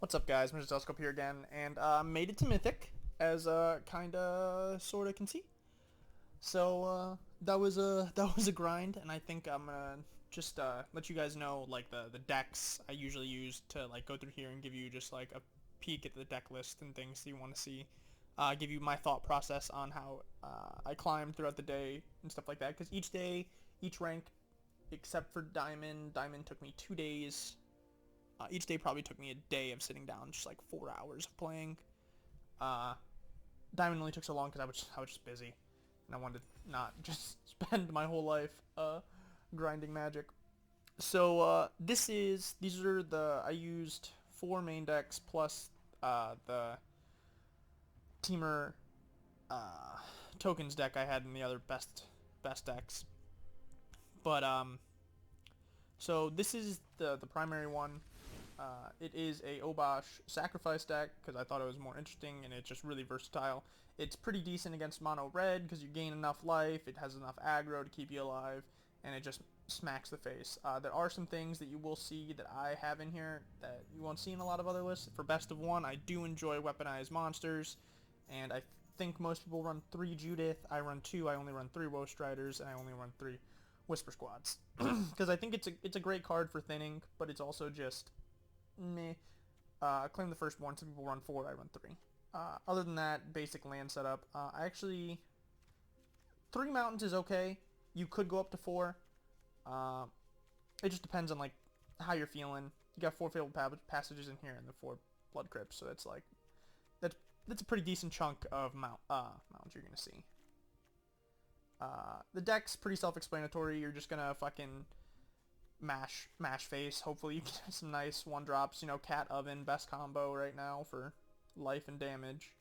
What's up, guys? Mr. Telescope here again, and made it to Mythic, as kinda, sorta can see. So that was a that was a grind, and I think I'm gonna just let you guys know like the decks I usually use to like go through here and give you just like a peek at the deck list and things that you want to see. Give you my thought process on how I climbed throughout the day and stuff like that. Because each day, each rank, except for Diamond took me 2 days. Each day probably took me a day of sitting down, just like 4 hours of playing. Uh, Diamond only took so long because I was just busy, and I wanted to not just spend my whole life grinding Magic. So these are the I used four main decks plus the Teamer uh, tokens deck I had in the other best decks. But so this is the primary one. It is a Obosh sacrifice deck because I thought it was more interesting and it's just really versatile. It's pretty decent against mono red because you gain enough life, it has enough aggro to keep you alive, and it just smacks the face. There are some things that you will see that I have in here that you won't see in a lot of other lists. For best of one, I do enjoy weaponized monsters, and I think most people run 3 Judith. I run 2. I only run 3 Woe Striders, and I only run 3 Whisper Squads. Because I think it's a great card for thinning, but it's also just meh. Claim the firstborn. Some people run 4. I run 3. Other than that, basic land setup. I actually 3 mountains is okay. You could go up to 4. Uh, it just depends on like how you're feeling. You got 4 fabled passages in here and the 4 blood crypts, so it's like that's a pretty decent chunk of mountains you're gonna see. The deck's pretty self-explanatory. You're just gonna fucking mash face. Hopefully you get some nice one drops. You know, Cat Oven, best combo right now for life and damage.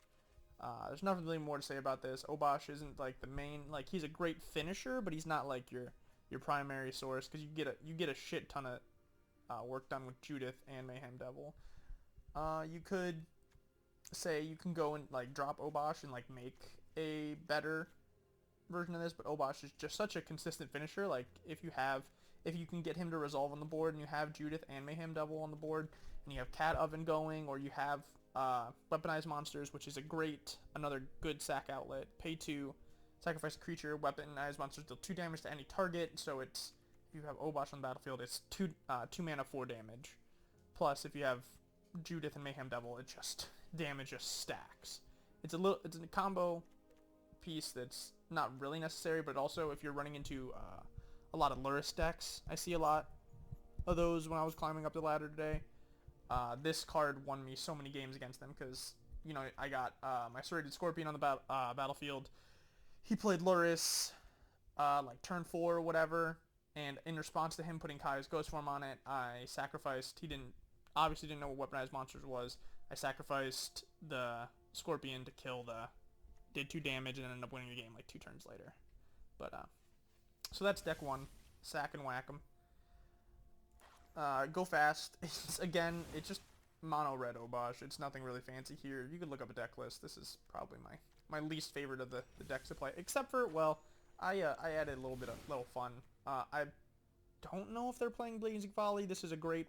There's nothing really more to say about this. Obosh isn't like the main, like he's a great finisher, but he's not like your primary source because you get a shit ton of work done with Judith and Mayhem Devil. You could say you can go and like drop Obosh and like make a better version of this, but Obosh is just such a consistent finisher. Like if you can get him to resolve on the board and you have Judith and Mayhem Devil on the board and you have Cat Oven going, or you have weaponized monsters, which is another good sack outlet. Pay 2, sacrifice a creature, weaponized monsters deal 2 damage to any target, so it's if you have Obosh on the battlefield, it's 2 mana 4 damage. Plus if you have Judith and Mayhem Devil, it just damage just stacks. It's a combo piece that's not really necessary, but also if you're running into a lot of Luris decks, I see a lot of those when I was climbing up the ladder today. This card won me so many games against them because, you know, I got my Serrated Scorpion on the battlefield. He played Luris like turn 4 or whatever, and in response to him putting Kaya's Ghost Form on it, I sacrificed. He obviously didn't know what Weaponized Monsters was. I sacrificed the Scorpion to kill did 2 damage and ended up winning the game like 2 turns later. But so that's deck 1. Sack and whack 'em. Go fast. It's just mono red Obosh. It's nothing really fancy here. You could look up a deck list. This is probably my least favorite of the decks to play, except for, well, I added a little fun. I don't know if they're playing Blazing Volley. This is a great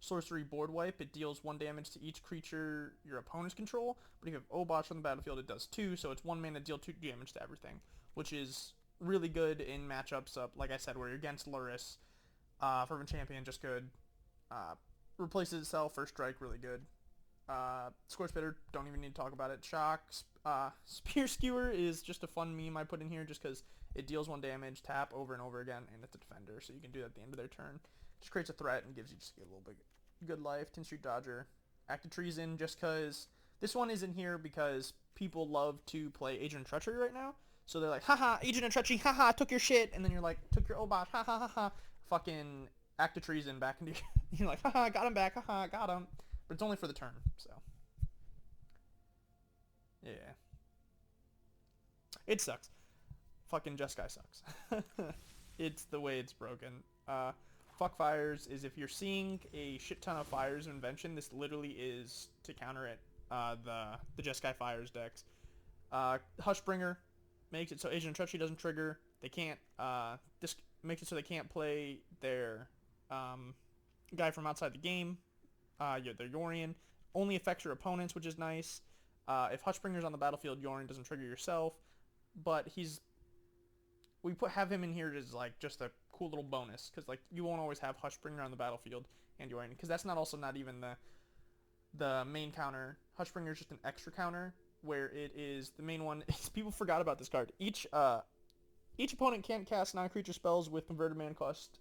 sorcery board wipe. It deals 1 damage to each creature your opponents control, but if you have Obosh on the battlefield, it does 2, so it's 1 mana, deal 2 damage to everything, which is really good in matchups up, like I said, where you're against Luris. Fervent Champion, just good. Replaces itself, first strike, really good. Score Spitter, don't even need to talk about it. Shock. Spear Skewer is just a fun meme I put in here just because it deals 1 damage, tap over and over again, and it's a defender, so you can do that at the end of their turn. Just creates a threat and gives you just a little bit good life. Tin Street Dodger. Act of Treason, just because this one isn't here because people love to play Agent of Treachery right now. So they're like, haha, Agent of Treachery, haha, took your shit, and then you're like, took your Obosh, haha, haha, fucking Act of Treason back into your, you're like, haha, got him back, haha, got him. But it's only for the turn, so. Yeah. It sucks. Fucking Jeskai sucks. It's the way it's broken. Fuck Fires is if you're seeing a shit ton of Fires of Invention, this literally is to counter it. The Jeskai Fires decks. Hushbringer makes it so Agent of Treachery doesn't trigger. They can't, this makes it so they can't play their guy from outside the game The Yorion only affects your opponents, which is nice. If Hushbringer's on the battlefield, Yorion doesn't trigger yourself, but have him in here as like just a cool little bonus, because like you won't always have Hushbringer on the battlefield and Yorion, because that's not even the main counter. Hushbringer is just an extra counter, where it is the main one. People forgot about this card. Each opponent can't cast non-creature spells with converted mana cost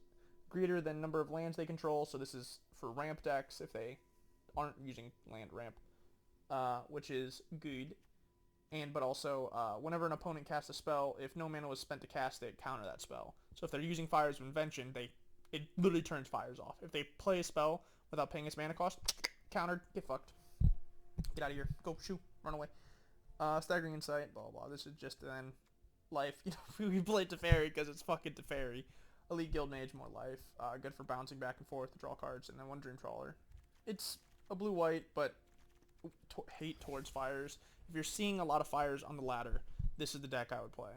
greater than number of lands they control. So this is for ramp decks if they aren't using land ramp, which is good. But also, whenever an opponent casts a spell, if no mana was spent to cast it, counter that spell. So if they're using Fires of Invention, it literally turns Fires off. If they play a spell without paying its mana cost, countered, get fucked. Get out of here. Go, shoo, run away. Staggering Insight, blah, blah. This is just then life. You know, we play Teferi because it's fucking Teferi. Elite Guild Mage, more life. Good for bouncing back and forth to draw cards, and then one Dream Trawler. It's a blue-white, but hate towards fires. If you're seeing a lot of fires on the ladder, this is the deck I would play.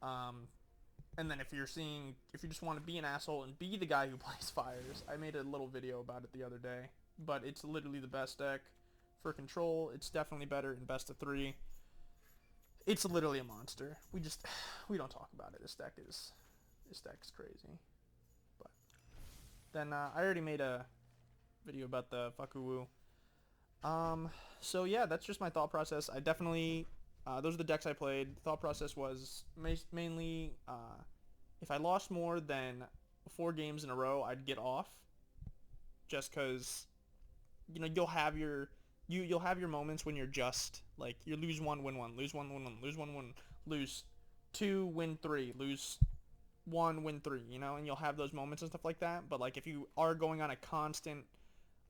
And then if you just want to be an asshole and be the guy who plays fires, I made a little video about it the other day, but it's literally the best deck for control. It's definitely better in best of 3. It's literally a monster. We don't talk about it. This deck's crazy. But then I already made a video about the Fukuwu. So yeah, that's just my thought process. I definitely, those are the decks I played. The thought process was mainly, if I lost more than 4 games in a row, I'd get off. Just cause, you know, you'll have your moments when you're just, like, you lose 1, win 1, lose 1, win 1, lose 1, win, lose 2, win 3, lose 1, win 3, you know, and you'll have those moments and stuff like that. But, like, if you are going on a constant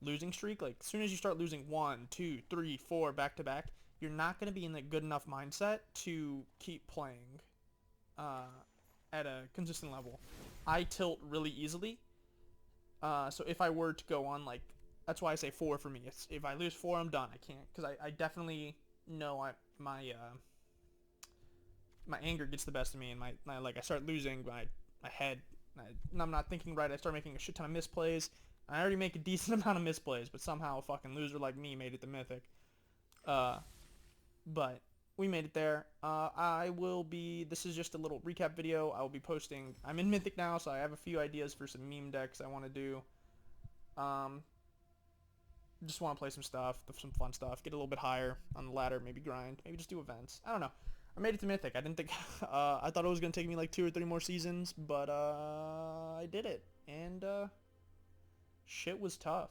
losing streak, like as soon as you start losing 1, 2, 3, 4 back to back, you're not going to be in the good enough mindset to keep playing at a consistent level. I tilt really easily, so if I were to go on, like, that's why I say 4 for me. If I lose 4, I'm done. I can't, because I definitely know my anger gets the best of me, and my I start losing my head, and I'm not thinking right. I start making a shit ton of misplays. I already make a decent amount of misplays, but somehow a fucking loser like me made it to Mythic. But we made it there. This is just a little recap video. I will be posting, I'm in Mythic now, so I have a few ideas for some meme decks I want to do. Just want to play some fun stuff, get a little bit higher on the ladder, maybe grind, maybe just do events. I don't know. I made it to Mythic. I didn't think, I thought it was going to take me like 2 or 3 more seasons, but I did it. And, shit was tough.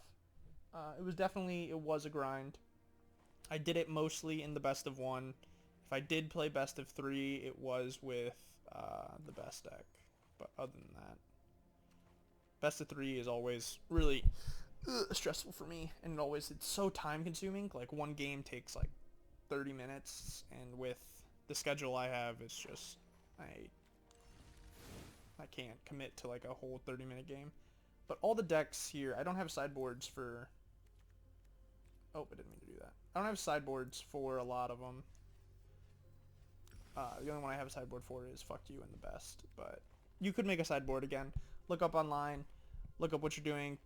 It was a grind. I did it mostly in the best of 1. If I did play best of 3, it was with the best deck. But other than that, best of 3 is always really stressful for me, and it's so time consuming. Like, one game takes like 30 minutes, and with the schedule I have, it's just I can't commit to like a whole 30-minute game. But all the decks here, I don't have sideboards for... Oh, I didn't mean to do that. I don't have sideboards for a lot of them. The only one I have a sideboard for is Fuck You and the Best. But you could make a sideboard again. Look up online. Look up what you're doing.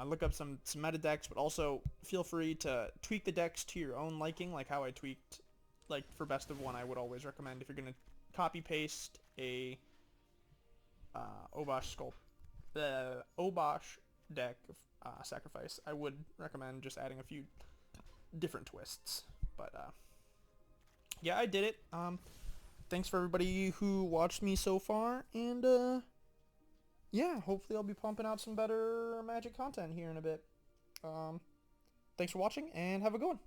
Look up some meta decks. But also, feel free to tweak the decks to your own liking. Like how I tweaked... Like, for best of 1, I would always recommend, if you're going to copy-paste a the Obosh deck of Sacrifice, I would recommend just adding a few different twists. But yeah, I did it. Thanks for everybody who watched me so far, and yeah, hopefully I'll be pumping out some better Magic content here in a bit. Thanks for watching, and have a good one.